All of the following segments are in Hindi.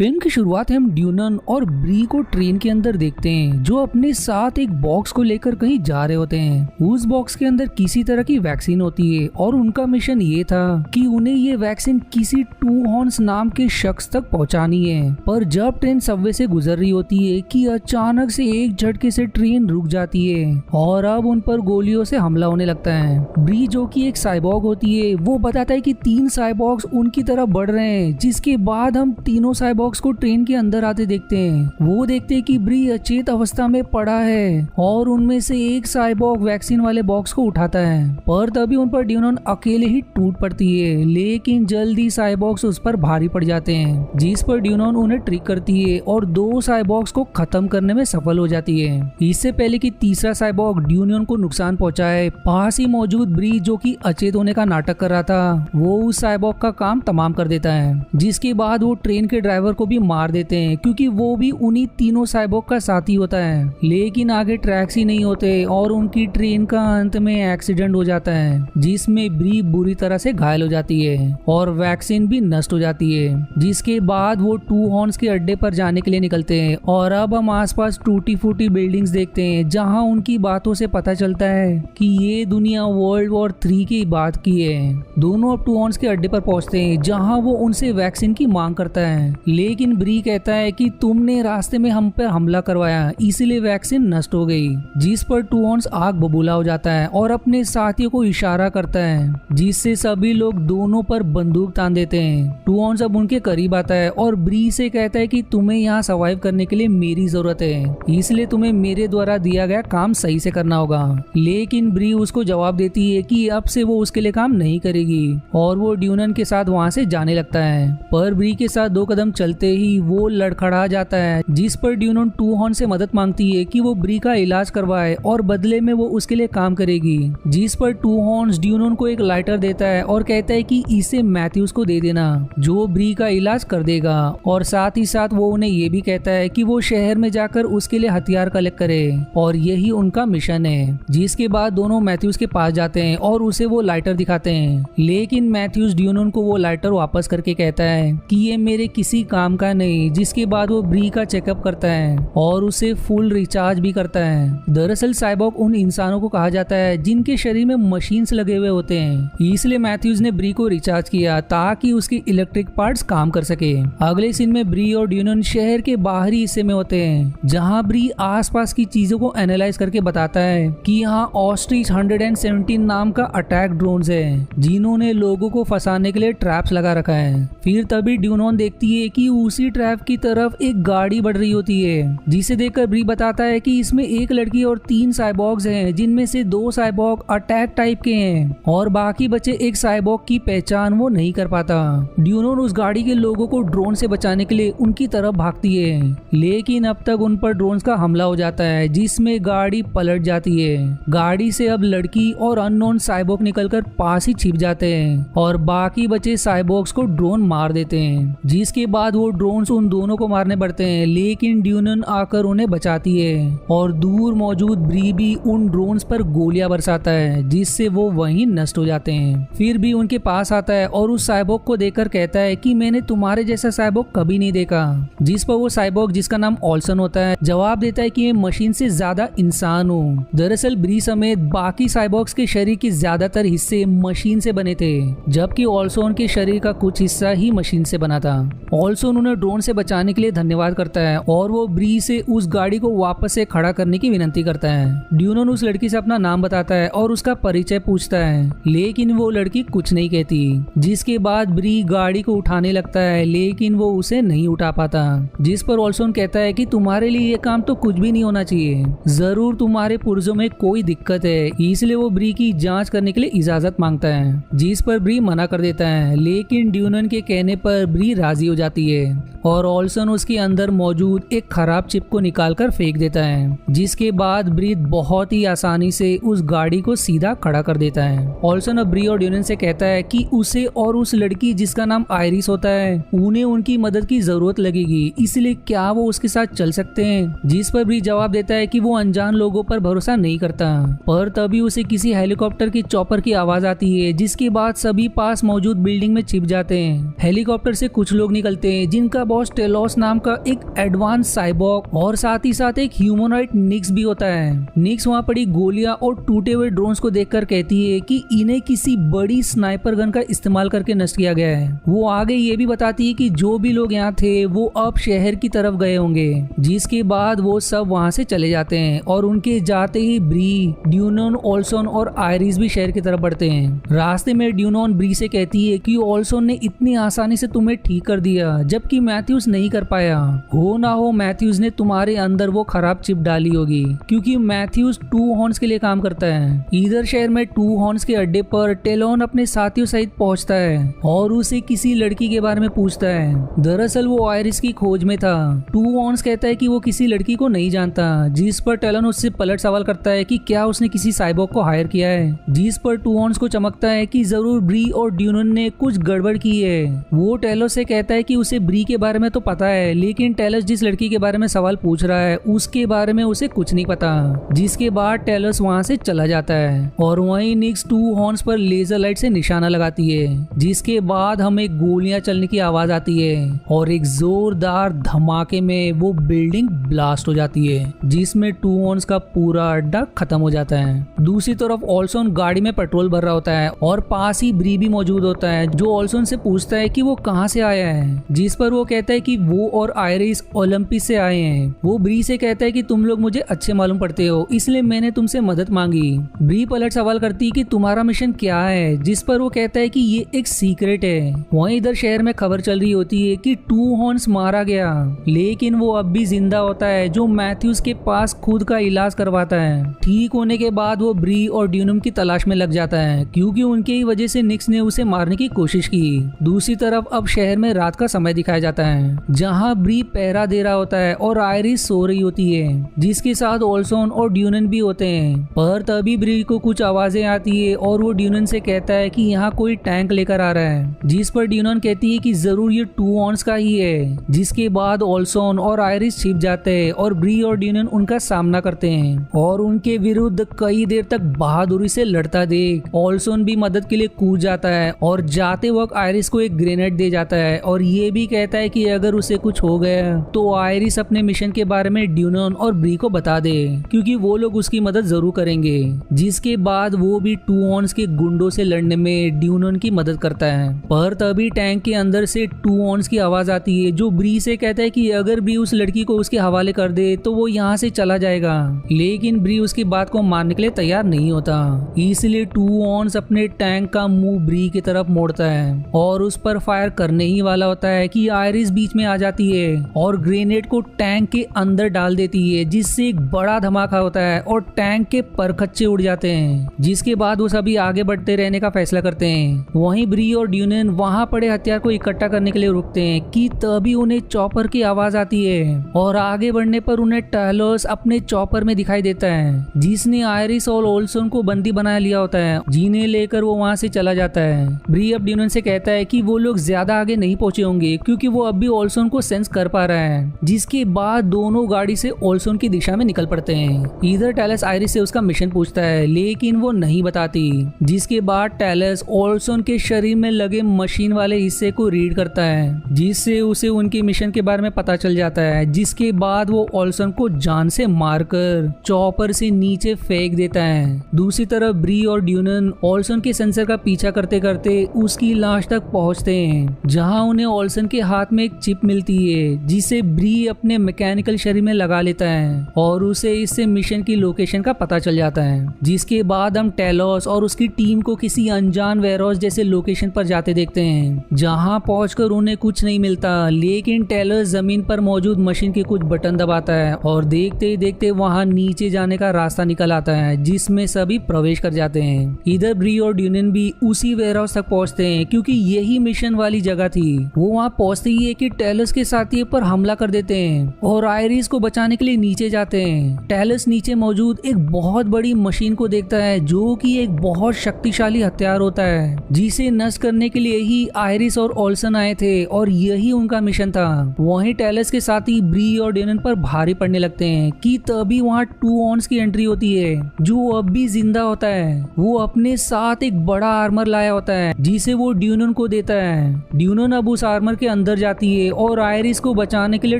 फिल्म की शुरुआत हम ड्यूनन और ब्री को ट्रेन के अंदर देखते हैं, जो अपने साथ एक बॉक्स को लेकर कहीं जा रहे होते हैं। उस बॉक्स के अंदर किसी तरह की वैक्सीन होती है और उनका मिशन ये था कि उन्हें ये वैक्सीन किसी टू हॉर्न्स नाम के शख्स तक पहुंचानी है। पर जब ट्रेन सबवे से गुजर रही होती है कि अचानक से एक झटके से ट्रेन रुक जाती है और अब उन पर गोलियों से हमला होने लगता है। ब्री जो कि एक साइबॉग होती है, वो बताता है कि 3 साइबॉग्स उनकी तरफ बढ़ रहे हैं, जिसके बाद हम तीनों साइबॉग्स को ट्रेन के अंदर आते देखते हैं। वो देखते हैं कि ब्री अचेत अवस्था में पड़ा है और उनमें से एक साइबॉग वैक्सीन वाले बॉक्स को उठाता है, पर तभी उन पर ड्यूनन अकेले ही टूट पड़ती है। लेकिन जल्दी साइबॉग्स उस पर भारी पड़ जाते हैं, जिस पर ड्यूनन उन्हें ट्रिक करती है और 2 साइबॉग्स को खत्म करने में सफल हो जाती है। इससे पहले कि तीसरा साइबॉग ड्यूनन को नुकसान पहुंचाए, पास ही मौजूद ब्री जो कि अचेत होने का नाटक कर रहा था, वो उस साइबॉग का काम तमाम कर देता है। जिसके बाद वो ट्रेन के ड्राइवर को भी मार देते हैं, क्योंकि वो भी उन्हीं तीनों साइबॉग का साथी होता है। लेकिन आगे ट्रैक्स ही नहीं होते और उनकी ट्रेन का अंत में एक्सीडेंट हो जाता है, जिसमें ब्री बुरी तरह से घायल हो जाती है और वैक्सीन भी नष्ट हो जाती है। जिसके बाद वो टू हॉर्न्स के अड्डे पर जाने के लिए निकलते हैं और अब हम आसपास टूटी फूटी बिल्डिंग्स देखते हैं, जहां उनकी बातों से पता चलता है कि ये दुनिया वर्ल्ड वॉर 3 की बात की है। दोनों अब टू हॉर्न्स के अड्डे पर पहुंचते हैं, जहां वो उनसे वैक्सीन की मांग करता है। लेकिन ब्री कहता है कि तुमने रास्ते में हम पर हमला करवाया, इसलिए वैक्सीन नष्ट हो गई। जिस पर टू हॉर्न्स आग बबूला हो जाता है और अपने साथियों को इशारा करता है, जिससे सभी लोग दोनों पर बंदूक तान देते हैं। टू हॉर्न्स अब उनके करीब आता है और ब्री से कहता है कि तुम्हें यहाँ सर्वाइव करने के लिए मेरी जरूरत है, इसलिए तुम्हें मेरे द्वारा दिया गया काम सही से करना होगा। लेकिन ब्री उसको जवाब देती है कि अब से वो उसके लिए काम नहीं करेगी और वो ड्यूनन के साथ वहाँ से जाने लगता है। पर ब्री के साथ 2 कदम चलते ही वो लड़खड़ा जाता है, जिस पर ड्यूनन टू हॉर्न से मदद मांगती है कि वो ब्री का इलाज करवाए और बदले में वो उसके लिए काम करेगी। जिस पर टू हॉर्न्स ड्यूनन को एक लाइटर देता है और कहता है कि इसे मैथ्यूज को दे देना, जो ब्री का इलाज कर देगा। और साथ ही साथ वो उन्हें ये भी कहता है कि वो शहर में जाकर उसके लिए हथियार कलेक्ट करे और यही उनका मिशन है। जिसके बाद दोनों मैथ्यूज के पास जाते हैं और उसे वो लाइटर दिखाते हैं। लेकिन मैथ्यूज ड्यूनन को वो लाइटर वापस करके कहता है कि ये मेरे किसी काम का नहीं। जिसके बाद वो ब्री का चेकअप करता है और उसे फुल रिचार्ज भी करता है। दरअसल साइबॉग उन इंसानों को कहा जाता है जिनके शरीर में मशीन्स लगे हुए होते हैं, इसलिए मैथ्यूज ने ब्री को रिचार्ज किया ताकि उसके इलेक्ट्रिक पार्ट्स काम कर सके। अगले सीन में ब्री और ड्यूनन शहर के बाहरी हिस्से में होते हैं, जहां ब्री आसपास की चीजों को एनालाइज करके बताता है कि यहाँ ऑस्ट्रिच 117 नाम का अटैक ड्रोन्स है, जिन्होंने लोगों को फंसाने के लिए ट्रैप्स लगा रखा है। फिर तभी ड्यूनन देखती है कि उसी ट्रैप की तरफ एक गाड़ी बढ़ रही होती है, जिसे देखकर ब्री बताता है कि इसमें एक लड़की और 3 साइबॉग्स हैं, जिनमें से 2 साइबॉग अटैक टाइप के हैं और बाकी बचे एक साइबॉग की पहचान वो नहीं कर पाता। ड्यूनन उस गाड़ी के लोगों को ड्रोन से बचाने के लिए उनकी तरफ भागती है, लेकिन अब तक उन पर ड्रोन का हमला हो जाता है, जिसमें गाड़ी पलट जाती है। गाड़ी से अब लड़की और अननोन साइबॉग निकलकर पास ही छिप जाते हैं और बाकी बचे साइबॉग्स को ड्रोन मार देते हैं। जिसके बाद वो ड्रोन्स उन दोनों को मारने पड़ते हैं, लेकिन ड्यूनन आकर उन्हें बचाती है और दूर मौजूद ब्री भी उन ड्रोन्स पर गोलियां बरसाता है, जिससे वो वहीं नष्ट हो जाते हैं। फिर भी उनके पास आता है और उस साइबॉग को देखकर कहता है कि मैंने तुम्हारे जैसा साइबॉग कभी नहीं देखा। जिस पर वो साइबॉग, जिसका नाम ऑल्सन होता है, जवाब देता है कि मैं मशीन से ज्यादा इंसान हूँ। दरअसल ब्री समेत बाकी साइबॉग्स के शरीर के ज्यादातर हिस्से मशीन से बने थे, जबकि ऑल्सन के शरीर का कुछ हिस्सा ही मशीन से बना था। ऑल्सन उन्हें ड्रोन से बचाने के लिए धन्यवाद करता है और वो ब्री से उस गाड़ी को वापस से खड़ा करने की विनती करता है। ड्यूनन उस लड़की से अपना नाम बताता है और उसका परिचय पूछता है, लेकिन वो लड़की कुछ नहीं कहती। जिसके बाद ब्री गाड़ी को उठाने लगता है, लेकिन वो उसे नहीं उठा पाता। जिस पर ऑल्सन कहता है कि तुम्हारे लिए ये काम तो कुछ भी नहीं होना चाहिए, जरूर तुम्हारे पुर्जों में कोई दिक्कत है, इसलिए वो ब्री की जांच करने के लिए इजाजत मांगता है। जिस पर ब्री मना कर देता है, लेकिन ड्यूनन के कहने पर ब्री राजी हो जाती है और ऑल्सन उसके अंदर मौजूद एक खराब चिप को निकालकर फेंक देता है। जिसके बाद ब्री बहुत ही आसानी से उस गाड़ी को सीधा खड़ा कर देता है। ऑल्सन अब ब्री और ड्यूनन से कहता है कि उसे और उस लड़की जिसका नाम आयरिस होता है, उन्हें उनकी मदद की जरूरत लगेगी, इसलिए क्या वो उसके साथ चल सकते हैं। जिस पर ब्री जवाब देता है कि वो अनजान लोगों पर भरोसा नहीं करता। पर तभी उसे किसी हेलीकॉप्टर की चॉपर की आवाज आती है, जिसके बाद सभी पास मौजूद बिल्डिंग में छिप जाते हैं। हेलीकॉप्टर से कुछ लोग निकलते हैं, जिनका बॉस टेलोस नाम का एक एडवांस साइबॉर्ग और साथ ही साथ एक ह्यूमनॉइड निक्स भी होता है। निक्स वहाँ पड़ी गोलियां और टूटे हुए ड्रोन्स को देखकर कहती है कि इन्हें किसी बड़ी स्नाइपर गन का इस्तेमाल करके नष्ट किया गया है। वो आगे ये भी बताती है कि जो भी लोग यहाँ थे वो अब शहर की तरफ गए होंगे, जिसके बाद वो सब वहाँ से चले जाते हैं और उनके जाते ही ब्री, ड्यूनन, ओल्सन और आयरिस भी शहर की तरफ बढ़ते हैं। रास्ते में ड्यूनन ब्री से कहती है कि ओल्सन ने इतनी आसानी से तुम्हें ठीक कर दिया जबकि मैथ्यूज नहीं कर पाया। हो ना हो मैथ्यूज ने तुम्हारे अंदर वो खराब चिप डाली होगी, क्योंकि मैथ्यूज टू हॉर्न्स के लिए काम करता है। इधर शहर में टू हॉर्न्स के अड्डे पर टेलोन अपने साथियों सहित पहुंचता है और उसे किसी लड़की के बारे में पूछता है। दरअसल वो आयरिस की खोज में था। टू हॉर्न्स कहता है कि वो किसी लड़की को नहीं जानता, जिस पर टेलोन उससे पलट सवाल करता है कि क्या उसने किसी साइबॉर्ग को हायर किया है, जिस पर टू हॉर्न्स को चमकता है कि जरूर ब्री और ड्यूनन ने कुछ गड़बड़ की है। वो टेलोस से कहता है कि उसे ब्री के बारे में तो पता है, लेकिन टेलोस जिस लड़की के बारे में सवाल पूछ रहा है उसके बारे में उसे कुछ नहीं पता। जिसके बाद टेलोस वहाँ से चला जाता है और वहीं निक्स टू हॉर्न्स पर लेजर लाइट से निशाना लगाती है, जिसके बाद हमें गोलियां चलने की आवाज आती है और एक जोरदार धमाके में वो बिल्डिंग ब्लास्ट हो जाती है, जिसमें टू हॉर्न्स का पूरा अड्डा खत्म हो जाता है। दूसरी तरफ ओल्सन गाड़ी में पेट्रोल भर रहा होता है और पास ही ब्री भी मौजूद होता है, जो ओल्सन से पूछता है कि वो कहाँ से आया है, जिस पर वो कहता है कि वो और आयरिस ओलंपिस से आए हैं। वो ब्री से कहता है कि तुम लोग मुझे अच्छे मालूम पड़ते हो, इसलिए मैंने तुमसे मदद मांगी। ब्री पलट सवाल करती है कि तुम्हारा मिशन क्या है, जिस पर वो कहता है कि ये एक सीक्रेट है। वहीं इधर शहर में खबर चल रही होती है कि टू हॉर्न्स मारा गया, लेकिन वो अब भी जिंदा होता है, जो मैथ्यूज के पास खुद का इलाज करवाता है। ठीक होने के बाद वो ब्री और ड्यूनम की तलाश में लग जाता है, क्योंकि उनके ही वजह से निक्स ने उसे मारने की कोशिश की। दूसरी तरफ अब शहर में रात का समय दिखाया जाता है, जहाँ ब्री पहरा दे रहा होता है और आयरिस सो रही होती है, जिसके साथ ओल्सन और ड्यूनन भी होते हैं। पर तभी ब्री को कुछ आवाजें आती है और वो ड्यूनन से कहता है कि यहाँ कोई टैंक लेकर आ रहा है, जिस पर ड्यूनन कहती है कि जरूर ये टू हॉर्न्स का ही है। जिसके बाद ओल्सन और आयरिस छिप जाते हैं और ब्री और ड्यूनन उनका सामना करते हैं और उनके विरुद्ध कई देर तक बहादुरी से लड़ता देख ओल्सन भी मदद के लिए कूद जाता है और जाते वक्त आयरिस को एक ग्रेनेड दे जाता है और ये भी कहता है कि अगर उसे कुछ हो गया तो आयरिस अपने मिशन के बारे में ड्यूनन और ब्री को बता दे, क्योंकि वो लोग उसकी मदद जरूर करेंगे। जिसके बाद वो भी टू हॉर्न्स के गुंडों से लड़ने में ड्यूनन की मदद करता है। पर तभी टैंक के अंदर से टू हॉर्न्स की आवाज आती है, जो ब्री से कहता है कि अगर ब्री उस लड़की को उसके हवाले कर दे तो वो यहाँ से चला जाएगा, लेकिन ब्री उसकी बात को मानने के लिए तैयार नहीं होता। इसलिए टू हॉर्न्स अपने टैंक का मुंह ब्री की तरफ मोड़ता है और उस पर फायर करने ही वाला होता है कि आयरिस बीच में आ जाती है और ग्रेनेड को टैंक के अंदर डाल देती है, जिससे एक बड़ा धमाका होता है और टैंक के परखच्चे उड़ जाते हैं। जिसके बाद वो सभी आगे बढ़ते रहने का फैसला करते हैं। वहीं ब्री और ड्यूनन वहां पड़े हथियार को इकट्ठा करने के लिए रुकते हैं कि तभी उन्हें चॉपर की आवाज आती है और आगे बढ़ने पर उन्हें टेलोस अपने चॉपर में दिखाई देता है, जिसने आयरिस और ओल्सन को बंदी बना लिया होता है, जिन्हें लेकर वो वहां से चला जाता है। ब्री अब ड्यूनन से कहता है कि वो लोग ज्यादा आगे नहीं पहुंचे होंगे, क्योंकि वो अब भी ओल्सन को सेंस कर पा रहा है। जिसके बाद दोनों गाड़ी से ओल्सन की दिशा में निकल पड़ते हैं। इधर टेलस आयरिस से उसका मिशन पूछता है, लेकिन वो नहीं बताती। जिसके बाद टेलस ओल्सन के शरीर में लगे मशीन वाले हिस्से को रीड करता है, जिससे उसे उनके मिशन के बारे में पता चल जाता है। जिसके बाद वो ओल्सन को जान से मारकर चॉपर से नीचे फेंक देता है। दूसरी तरफ ब्री और ड्यूनन ओल्सन के सेंसर का पीछा करते करते उसकी लाश तक पहुंचते हैं, जहां उन्हें ओल्सन के हाथ में एक चिप मिलती है, जिसे ब्री अपने मैकेनिकल शरीर में लगा लेता है और उसे इससे मिशन की लोकेशन का पता चल जाता है। जिसके बाद हम टेलोस और उसकी टीम को किसी अनजान वेयरहाउस जैसे लोकेशन पर जाते देखते हैं, जहां पहुंचकर उन्हें कुछ नहीं मिलता, लेकिन टेलोस जमीन पर मौजूद मशीन के कुछ बटन दबाता है और देखते ही देखते वहां नीचे जाने का रास्ता निकल आता है, जिसमें सभी प्रवेश कर जाते हैं। इधर ब्री और ड्यूनन भी उसी वेयरहाउस तक पहुंचते हैं, क्योंकि यही मिशन वाली जगह थी। वो वहां पहुंचते ही है कि टेलोस के साथी पर हमला कर देते हैं और आयरिस को बचाने के लिए नीचे जाते हैं। टेलस नीचे मौजूद एक बहुत बड़ी मशीन को देखता है, जो कि एक बहुत शक्तिशाली हथियार होता है, जिसे नष्ट करने के लिए ही आयरिस और ओल्सन आए थे और यही उनका मिशन था। वहीं टेलस के साथी ब्री और ड्यूनन पर भारी पड़ने लगते हैं कि तभी वहां टू हॉर्न्स की एंट्री होती है, जो अब भी जिंदा होता है। वो अपने साथ एक बड़ा आर्मर लाया होता है, जिसे वो ड्यूनन को देता है। ड्यूनन अब उस आर्मर के अंदर जाती जाती है और आयरिस को बचाने के लिए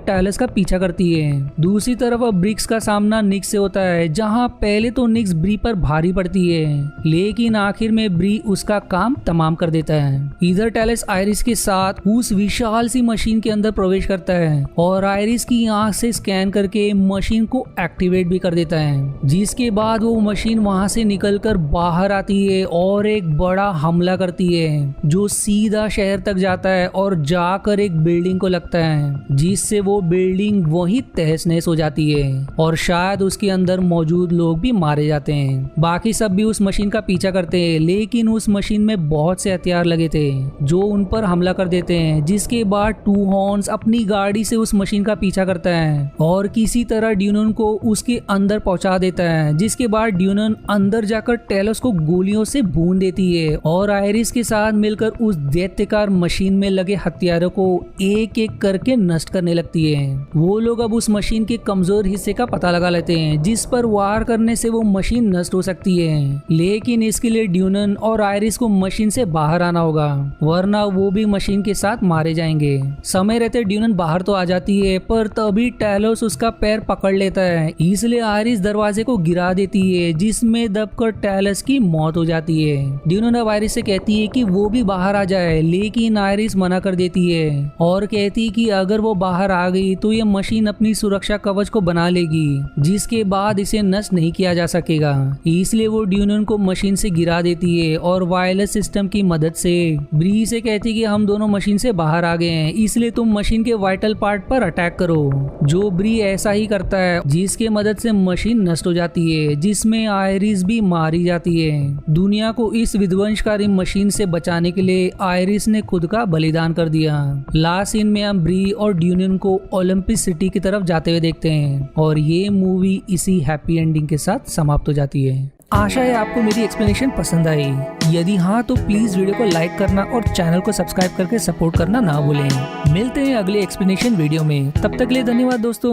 टैलस का पीछा करती है। दूसरी तरफ अब ब्रिक्स का सामना निक्स से होता है, जहां पहले तो निक्स ब्री पर भारी पड़ती है, लेकिन आखिर में ब्री उसका काम तमाम कर देता है। इधर टैलस आयरिस के साथ उस विशाल सी मशीन के अंदर प्रवेश करता है और आयरिस की आंख से स्कैन करके मशीन को एक्टिवेट भी कर देता है, जिसके बाद वो मशीन वहां से निकलकर बाहर आती है और एक बड़ा हमला करती है जो सीधा शहर तक जाता है और जाकर एक बिल्डिंग को लगता है, जिससे वो बिल्डिंग वही तहस नहस हो जाती है और शायद उसके अंदर मौजूद लोग भी मारे जाते हैं। बाकी सब भी उस मशीन का पीछा करते हैं, लेकिन उस मशीन में बहुत से हथियार लगे थे जो उन पर हमला कर देते हैं, जिसके बाद टू हॉर्न्स अपनी गाड़ी से उस मशीन का पीछा करता है और किसी तरह ड्यूनन को उसके अंदर पहुंचा देता है, जिसके बाद ड्यूनन अंदर जाकर टेलस को गोलियों से भून देती है और आयरिस के साथ मिलकर उस दैत्यकार मशीन में लगे हथियारों को एक एक करके नष्ट करने लगती है। वो लोग अब उस मशीन के कमजोर हिस्से का पता लगा लेते हैं जिस पर वार करने से वो मशीन नष्ट हो सकती है, लेकिन इसके लिए ड्यूनन और आयरिस को मशीन से बाहर आना होगा, वरना वो भी मशीन के साथ मारे जाएंगे। समय रहते ड्यूनन बाहर तो आ जाती है, पर तभी टैलोस उसका पैर पकड़ लेता है, इसलिए आयरिस दरवाजे को गिरा देती है, जिसमें दबकर टैलस की मौत हो जाती है। ड्यूनन अब आयरिस से कहती है कि वो भी बाहर आ जाए, लेकिन आयरिस मना कर देती है और कहती है कि अगर वो बाहर आ गई तो ये मशीन अपनी सुरक्षा कवच को बना लेगी, जिसके बाद इसे नष्ट नहीं किया जा सकेगा। इसलिए वो ड्यूनन को मशीन से गिरा देती है और वायरलेस सिस्टम की मदद से ब्री से कहती है कि हम दोनों मशीन से बाहर आ गए हैं, इसलिए तुम मशीन के वाइटल पार्ट पर अटैक करो। जो ब्री ऐसा ही करता है, जिसके मदद से मशीन नष्ट हो जाती है, जिसमें आयरिस भी मारी जाती है। दुनिया को इस विध्वंसकारी मशीन से बचाने के लिए आयरिस ने खुद का बलिदान कर दिया। लास्ट सीन में हम ब्री और ड्यूनन को ओलंपिक सिटी की तरफ जाते हुए देखते हैं और ये मूवी इसी हैप्पी एंडिंग के साथ समाप्त हो जाती है। आशा है आपको मेरी एक्सप्लेनेशन पसंद आई। यदि हाँ तो प्लीज वीडियो को लाइक करना और चैनल को सब्सक्राइब करके सपोर्ट करना ना भूलें। मिलते हैं अगले एक्सप्लेनेशन वीडियो में, तब तक के लिए धन्यवाद दोस्तों।